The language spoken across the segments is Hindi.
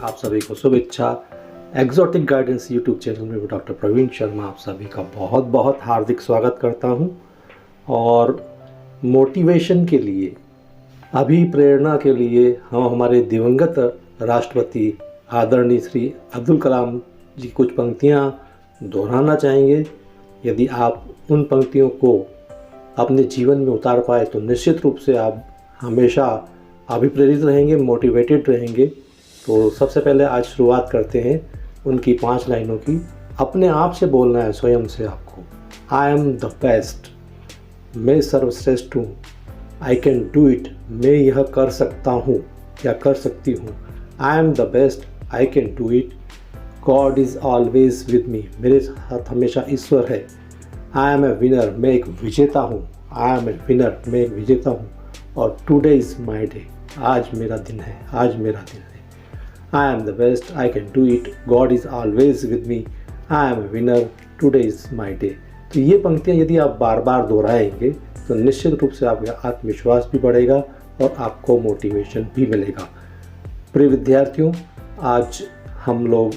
आप सभी को शुभेच्छा। एग्जॉटिक गाइडेंस यूट्यूब चैनल में डॉक्टर प्रवीण शर्मा आप सभी का बहुत बहुत हार्दिक स्वागत करता हूं। और मोटिवेशन के लिए, अभिप्रेरणा के लिए हम हमारे दिवंगत राष्ट्रपति आदरणीय श्री अब्दुल कलाम जी कुछ पंक्तियां दोहराना चाहेंगे। यदि आप उन पंक्तियों को अपने जीवन में उतार पाए तो निश्चित रूप से आप हमेशा अभिप्रेरित रहेंगे, मोटिवेटेड रहेंगे। तो सबसे पहले आज शुरुआत करते हैं उनकी 5 लाइनों की। अपने आप से बोलना है, स्वयं से आपको। आई एम द बेस्ट, मैं सर्वश्रेष्ठ हूँ। आई कैन डू इट, मैं यह कर सकता हूँ या कर सकती हूँ। आई am the best, I can do it. God is always with मी, मेरे साथ हमेशा ईश्वर है। आई एम ए विनर, मैं एक विजेता हूँ। आई एम ए विनर, मैं एक विजेता हूँ। और टुडे इज़ माई डे, आज मेरा दिन है, आज मेरा दिन है। I am the best, I can do it, God is always with me, I am a winner, today is my day. तो ये पंक्तियाँ यदि आप बार बार दोहराएंगे तो निश्चित रूप से आपका आत्मविश्वास भी बढ़ेगा और आपको मोटिवेशन भी मिलेगा। प्रिय विद्यार्थियों, आज हम लोग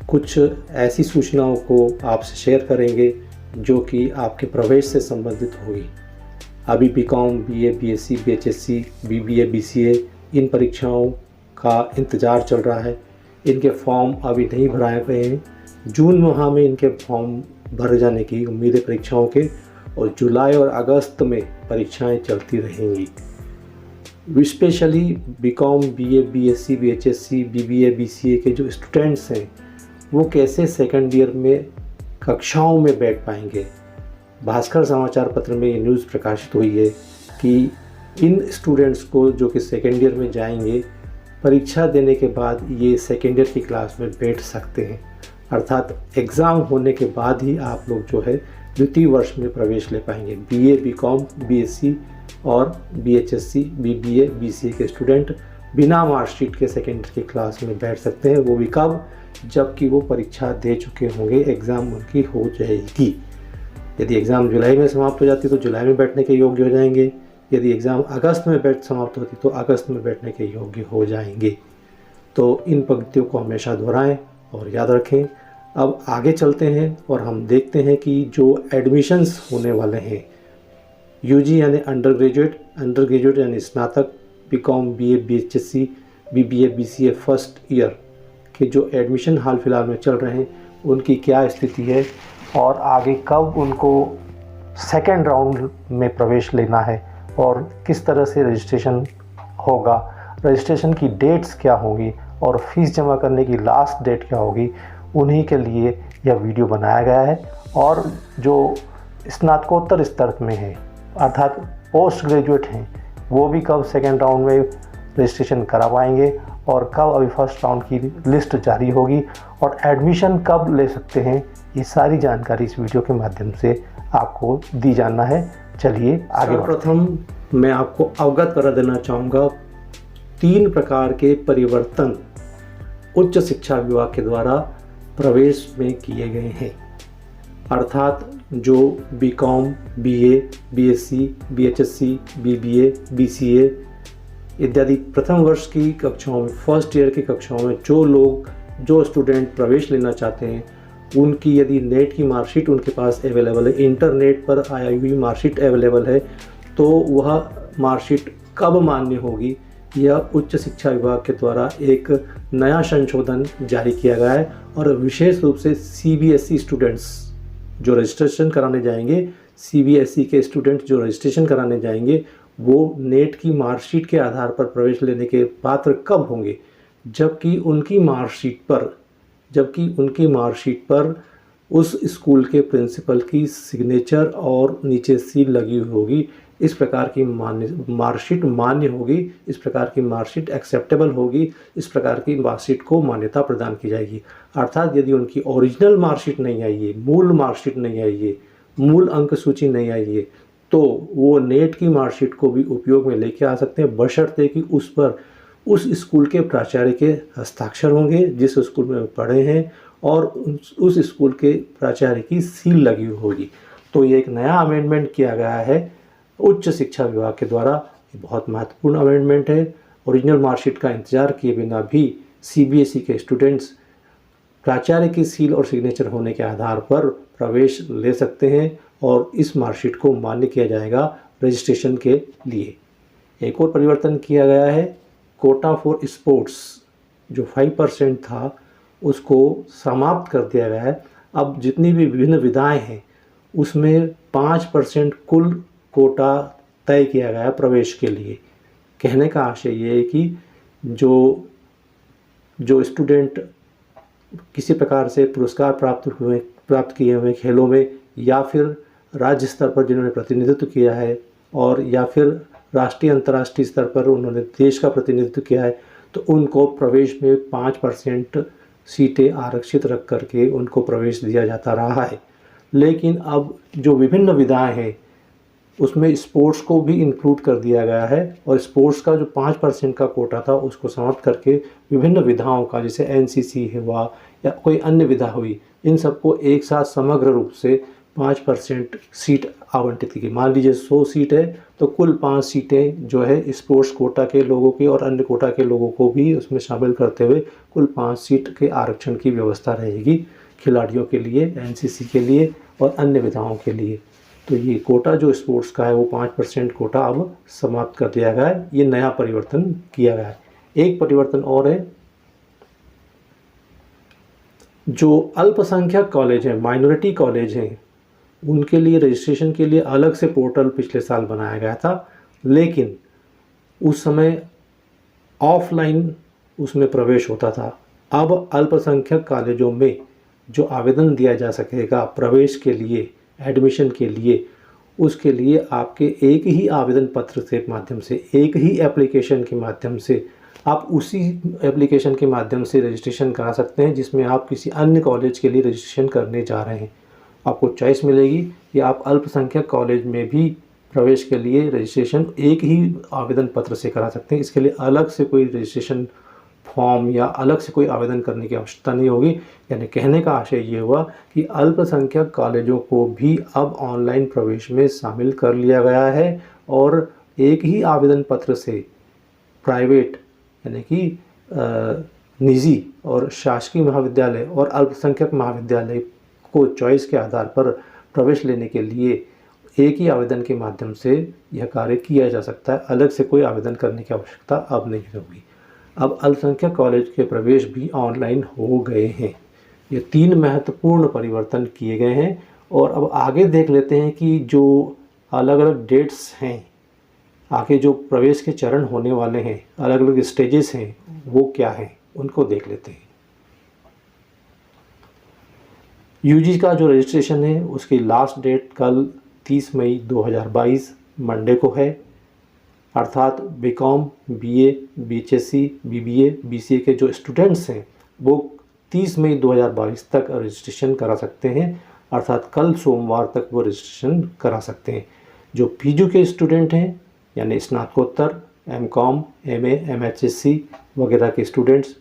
कुछ ऐसी सूचनाओं को आपसे शेयर करेंगे जो कि आपके प्रवेश से संबंधित होगी। अभी बीकॉम, बीए, बीएससी, बीएचएससी, बीबीए, बीसीए इन परीक्षाओं का इंतज़ार चल रहा है। इनके फॉर्म अभी नहीं भराए गए हैं। जून माह में इनके फॉर्म भर जाने की उम्मीद है परीक्षाओं के, और जुलाई और अगस्त में परीक्षाएं चलती रहेंगी। स्पेशली बीकॉम, बीए, बीएससी, बीएचएससी, बीबीए, बीसीए के जो स्टूडेंट्स हैं वो कैसे सेकंड ईयर में कक्षाओं में बैठ पाएंगे। भास्कर समाचार पत्र में ये न्यूज़ प्रकाशित हुई है कि इन स्टूडेंट्स को जो कि सेकेंड ईयर में जाएंगे, परीक्षा देने के बाद ये सेकेंड ईयर की क्लास में बैठ सकते हैं। अर्थात एग्ज़ाम होने के बाद ही आप लोग जो है द्वितीय वर्ष में प्रवेश ले पाएंगे। बीए, बीकॉम, बीएससी और बीएचएससी, बीबीए, बीसीए के स्टूडेंट बिना मार्कशीट के सेकेंड ईयर की क्लास में बैठ सकते हैं। वो भी कब? जबकि वो परीक्षा दे चुके होंगे, एग्ज़ाम उनकी हो जाएगी। यदि एग्ज़ाम जुलाई में समाप्त हो जाती तो जुलाई में बैठने के योग्य हो जाएंगे। यदि एग्ज़ाम अगस्त में समाप्त होती तो अगस्त में बैठने के योग्य हो जाएंगे। तो इन पंक्तियों को हमेशा दोहराएं और याद रखें। अब आगे चलते हैं और हम देखते हैं कि जो एडमिशन्स होने वाले हैं, यूजी यानी अंडर ग्रेजुएट यानी स्नातक, बीकॉम, बीए, बीएचएससी, बीबीए, बीसीए फर्स्ट ईयर के जो एडमिशन हाल फिलहाल में चल रहे हैं उनकी क्या स्थिति है और आगे कब उनको सेकेंड राउंड में प्रवेश लेना है और किस तरह से रजिस्ट्रेशन होगा, रजिस्ट्रेशन की डेट्स क्या होंगी और फीस जमा करने की लास्ट डेट क्या होगी, उन्हीं के लिए यह वीडियो बनाया गया है। और जो स्नातकोत्तर स्तर में है अर्थात पोस्ट ग्रेजुएट हैं वो भी कब सेकेंड राउंड में रजिस्ट्रेशन करा पाएंगे और कब अभी फर्स्ट राउंड की लिस्ट जारी होगी और एडमिशन कब ले सकते हैं, ये सारी जानकारी इस वीडियो के माध्यम से आपको दी जाना है। चलिए आगे। प्रथम मैं आपको अवगत करा देना चाहूँगा 3 प्रकार के परिवर्तन उच्च शिक्षा विभाग के द्वारा प्रवेश में किए गए हैं। अर्थात जो बीकॉम, बीए, बीएससी, बीएचएससी, बीबीए, बीसीए इत्यादि प्रथम वर्ष की कक्षाओं में, फर्स्ट ईयर की कक्षाओं में जो स्टूडेंट प्रवेश लेना चाहते हैं उनकी यदि नेट की मार्कशीट उनके पास अवेलेबल है, इंटरनेट पर आई हुई मार्कशीट अवेलेबल है, तो वह मार्कशीट कब मान्य होगी, यह उच्च शिक्षा विभाग के द्वारा एक नया संशोधन जारी किया गया है। और विशेष रूप से सीबीएसई स्टूडेंट्स जो रजिस्ट्रेशन कराने जाएंगे, सीबीएसई के स्टूडेंट जो रजिस्ट्रेशन कराने जाएंगे वो नेट की मार्कशीट के आधार पर प्रवेश लेने के पात्र कब होंगे, जबकि उनकी मार्कशीट पर उस स्कूल के प्रिंसिपल की सिग्नेचर और नीचे सील लगी हुई होगी। इस प्रकार की मार्कशीट मान्य होगी, इस प्रकार की मार्कशीट एक्सेप्टेबल होगी, इस प्रकार की मार्कशीट को मान्यता प्रदान की जाएगी। अर्थात यदि उनकी ओरिजिनल मार्कशीट नहीं आई है, मूल मार्कशीट नहीं आई है, मूल अंक सूची नहीं आई है, तो वो नेट की मार्कशीट को भी उपयोग में लेके आ सकते हैं, बशर्ते कि उस पर उस स्कूल के प्राचार्य के हस्ताक्षर होंगे जिस स्कूल में पढ़े हैं और उस स्कूल के प्राचार्य की सील लगी होगी। तो ये एक नया अमेंडमेंट किया गया है उच्च शिक्षा विभाग के द्वारा। ये बहुत महत्वपूर्ण अमेंडमेंट है। ओरिजिनल मार्कशीट का इंतजार किए बिना भी सीबीएसई के स्टूडेंट्स प्राचार्य की सील और सिग्नेचर होने के आधार पर प्रवेश ले सकते हैं और इस मार्कशीट को मान्य किया जाएगा रजिस्ट्रेशन के लिए। एक और परिवर्तन किया गया है, कोटा फॉर स्पोर्ट्स जो 5% था उसको समाप्त कर दिया गया है। अब जितनी भी विभिन्न विधाएं हैं उसमें 5% कुल कोटा तय किया गया है प्रवेश के लिए। कहने का आशय ये है कि जो स्टूडेंट किसी प्रकार से पुरस्कार प्राप्त किए हुए खेलों में या फिर राज्य स्तर पर जिन्होंने प्रतिनिधित्व किया है और या फिर राष्ट्रीय अंतर्राष्ट्रीय स्तर पर उन्होंने देश का प्रतिनिधित्व किया है, तो उनको प्रवेश में 5% सीटें आरक्षित रख करके उनको प्रवेश दिया जाता रहा है। लेकिन अब जो विभिन्न विधाएं हैं उसमें स्पोर्ट्स को भी इंक्लूड कर दिया गया है और स्पोर्ट्स का जो 5% का कोटा था उसको समाप्त करके विभिन्न विधाओं का, जैसे एनसीसी हुआ या कोई अन्य विधा हुई, इन सबको एक साथ समग्र रूप से 5% सीट आवंटित की। मान लीजिए 100 सीट है तो कुल 5 सीटें जो है स्पोर्ट्स कोटा के लोगों की और अन्य कोटा के लोगों को भी उसमें शामिल करते हुए कुल 5 सीट के आरक्षण की व्यवस्था रहेगी खिलाड़ियों के लिए, एनसीसी के लिए और अन्य विधाओं के लिए। तो ये कोटा जो स्पोर्ट्स का है वो 5% कोटा अब समाप्त कर दिया गया है। ये नया परिवर्तन किया गया है। एक परिवर्तन और है, जो अल्पसंख्यक कॉलेज हैं, माइनॉरिटी कॉलेज हैं, उनके लिए रजिस्ट्रेशन के लिए अलग से पोर्टल पिछले साल बनाया गया था, लेकिन उस समय ऑफलाइन उसमें प्रवेश होता था। अब अल्पसंख्यक कॉलेजों में जो आवेदन दिया जा सकेगा प्रवेश के लिए, एडमिशन के लिए, उसके लिए आपके एक ही आवेदन पत्र के माध्यम से, एक ही एप्लीकेशन के माध्यम से, आप उसी एप्लीकेशन के माध्यम से रजिस्ट्रेशन करा सकते हैं जिसमें आप किसी अन्य कॉलेज के लिए रजिस्ट्रेशन करने जा रहे हैं। आपको चॉइस मिलेगी कि आप अल्पसंख्यक कॉलेज में भी प्रवेश के लिए रजिस्ट्रेशन एक ही आवेदन पत्र से करा सकते हैं। इसके लिए अलग से कोई रजिस्ट्रेशन फॉर्म या अलग से कोई आवेदन करने की आवश्यकता नहीं होगी। यानी कहने का आशय ये हुआ कि अल्पसंख्यक कॉलेजों को भी अब ऑनलाइन प्रवेश में शामिल कर लिया गया है और एक ही आवेदन पत्र से प्राइवेट यानी कि निजी और शासकीय महाविद्यालय और अल्पसंख्यक महाविद्यालय को चॉइस के आधार पर प्रवेश लेने के लिए एक ही आवेदन के माध्यम से यह कार्य किया जा सकता है। अलग से कोई आवेदन करने की आवश्यकता अब नहीं होगी। अब अल्पसंख्यक कॉलेज के प्रवेश भी ऑनलाइन हो गए हैं। ये 3 महत्वपूर्ण परिवर्तन किए गए हैं और अब आगे देख लेते हैं कि जो अलग अलग डेट्स हैं, आगे जो प्रवेश के चरण होने वाले हैं, अलग अलग स्टेजेस हैं, वो क्या हैं उनको देख लेते हैं। यूजी का जो रजिस्ट्रेशन है उसकी लास्ट डेट कल 30 मई 2022 मंडे को है, अर्थात बीकॉम, बीए, बीएचएससी, बीबीए, बीसीए के जो स्टूडेंट्स हैं वो 30 मई 2022 तक रजिस्ट्रेशन करा सकते हैं, अर्थात कल सोमवार तक वो रजिस्ट्रेशन करा सकते हैं। जो पीजी के स्टूडेंट हैं यानी स्नातकोत्तर, एमकॉम, एमए, एमएचएससी वगैरह के स्टूडेंट्स,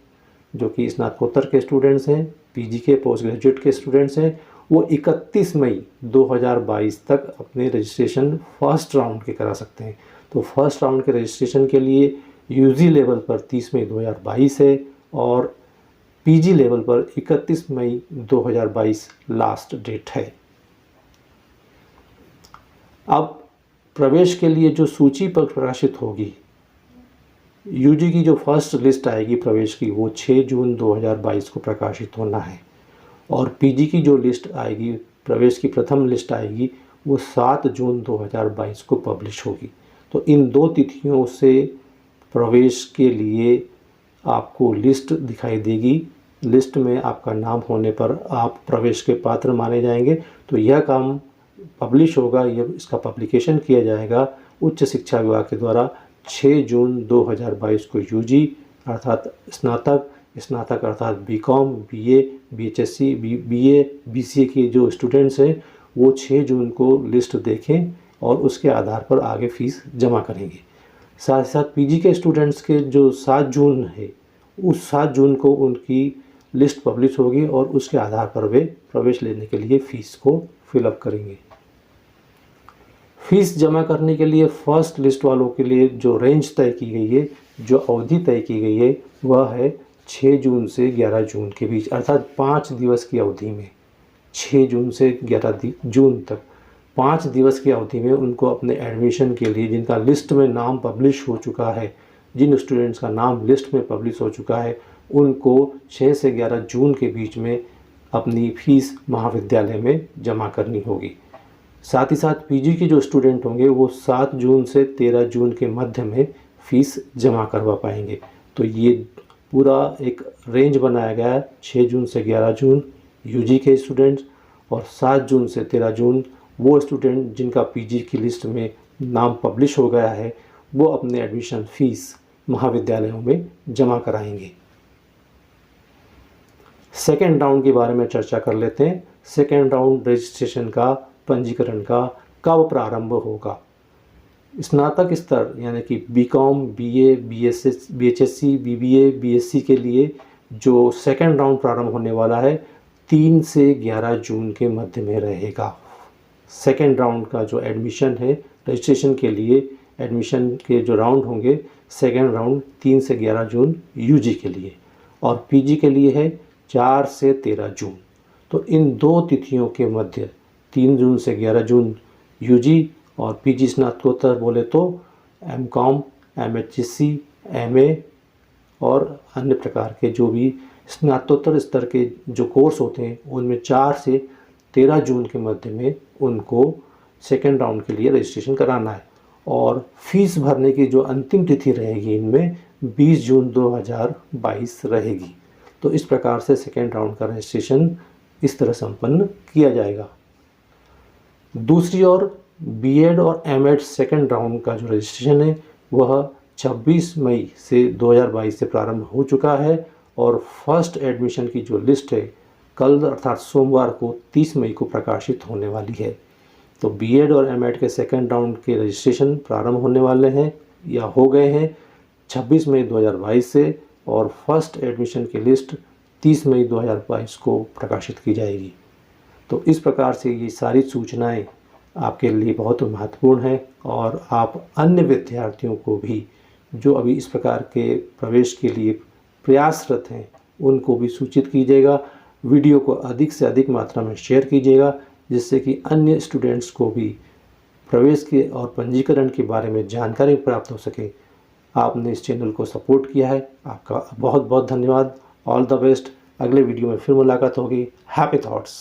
जो कि स्नातकोत्तर के स्टूडेंट्स हैं, पीजी के पोस्ट ग्रेजुएट के स्टूडेंट्स हैं, वो 31 मई 2022 तक अपने रजिस्ट्रेशन फर्स्ट राउंड के करा सकते हैं। तो फर्स्ट राउंड के रजिस्ट्रेशन के लिए यूजी लेवल पर 30 मई 2022 है और पीजी लेवल पर 31 मई 2022 लास्ट डेट है। अब प्रवेश के लिए जो सूची पर प्रकाशित होगी, यूजी की जो फर्स्ट लिस्ट आएगी प्रवेश की वो 6 जून 2022 को प्रकाशित होना है और पीजी की जो लिस्ट आएगी, प्रवेश की प्रथम लिस्ट आएगी, वो 7 जून 2022 को पब्लिश होगी। तो इन 2 तिथियों से प्रवेश के लिए आपको लिस्ट दिखाई देगी। लिस्ट में आपका नाम होने पर आप प्रवेश के पात्र माने जाएंगे। तो यह काम पब्लिश होगा, यह इसका पब्लिकेशन किया जाएगा उच्च शिक्षा विभाग के द्वारा 6 जून 2022 को यूजी अर्थात स्नातक अर्थात बीकॉम, बीए, बीएचएससी, बीए, बीसीए के जो स्टूडेंट्स हैं वो 6 जून को लिस्ट देखें और उसके आधार पर आगे फीस जमा करेंगे। साथ ही साथ पीजी के स्टूडेंट्स के जो 7 जून है, उस 7 जून को उनकी लिस्ट पब्लिश होगी और उसके आधार पर वे प्रवेश लेने के लिए फ़ीस को फिलअप करेंगे। फीस जमा करने के लिए फर्स्ट लिस्ट वालों के लिए जो रेंज तय की गई है, जो अवधि तय की गई है, वह है 6 जून से 11 जून के बीच, अर्थात 5 दिवस की अवधि में, 6 जून से 11 जून तक 5 दिवस की अवधि में उनको अपने एडमिशन के लिए, जिनका लिस्ट में नाम पब्लिश हो चुका है, जिन स्टूडेंट्स का नाम लिस्ट में पब्लिश हो चुका है, उनको 6 से 11 जून के बीच में अपनी फ़ीस महाविद्यालय में जमा करनी होगी। साथ ही साथ पीजी के जो स्टूडेंट होंगे वो 7 जून से 13 जून के मध्य में फ़ीस जमा करवा पाएंगे। तो ये पूरा एक रेंज बनाया गया है, 6 जून से 11 जून यूजी के स्टूडेंट्स और 7 जून से 13 जून वो स्टूडेंट जिनका पीजी की लिस्ट में नाम पब्लिश हो गया है, वो अपने एडमिशन फ़ीस महाविद्यालयों में जमा कराएंगे। सेकेंड राउंड के बारे में चर्चा कर लेते हैं। सेकेंड राउंड रजिस्ट्रेशन का, पंजीकरण का कब प्रारंभ होगा? स्नातक स्तर यानी कि बीकॉम, बीए, बीएचएससी, बीबीए, बीएससी के लिए जो सेकेंड राउंड प्रारंभ होने वाला है 3 से 11 जून के मध्य में रहेगा। सेकेंड राउंड का जो एडमिशन है, रजिस्ट्रेशन के लिए एडमिशन के जो राउंड होंगे, सेकेंड राउंड 3 से 11 जून यूजी के लिए, और पीजी के लिए है 4 से 13 जून। तो इन 2 तिथियों के मध्य 3 जून से 11 जून यूजी और पीजी स्नातकोत्तर बोले तो एमकॉम, एमएचएससी, एमए और अन्य प्रकार के जो भी स्नातकोत्तर स्तर के जो कोर्स होते हैं उनमें 4 से 13 जून के मध्य में उनको सेकेंड राउंड के लिए रजिस्ट्रेशन कराना है। और फीस भरने की जो अंतिम तिथि रहेगी इनमें 20 जून 2022 रहेगी। तो इस प्रकार से सेकेंड राउंड का रजिस्ट्रेशन इस तरह संपन्न किया जाएगा। दूसरी ओर बीएड और एमएड सेकेंड राउंड का जो रजिस्ट्रेशन है वह 26 मई से 2022 से प्रारंभ हो चुका है और फर्स्ट एडमिशन की जो लिस्ट है कल अर्थात सोमवार को 30 मई को प्रकाशित होने वाली है। तो बीएड और एमएड के सेकेंड राउंड के रजिस्ट्रेशन प्रारंभ होने वाले हैं या हो गए हैं 26 मई 2022 से, और फर्स्ट एडमिशन की लिस्ट 30 मई 2022 को प्रकाशित की जाएगी। तो इस प्रकार से ये सारी सूचनाएं आपके लिए बहुत महत्वपूर्ण हैं और आप अन्य विद्यार्थियों को भी जो अभी इस प्रकार के प्रवेश के लिए प्रयासरत हैं उनको भी सूचित कीजिएगा। वीडियो को अधिक से अधिक मात्रा में शेयर कीजिएगा जिससे कि अन्य स्टूडेंट्स को भी प्रवेश के और पंजीकरण के बारे में जानकारी प्राप्त हो सके। आपने इस चैनल को सपोर्ट किया है, आपका बहुत बहुत धन्यवाद। All the best. अगले वीडियो में फिर मुलाकात होगी। Happy thoughts.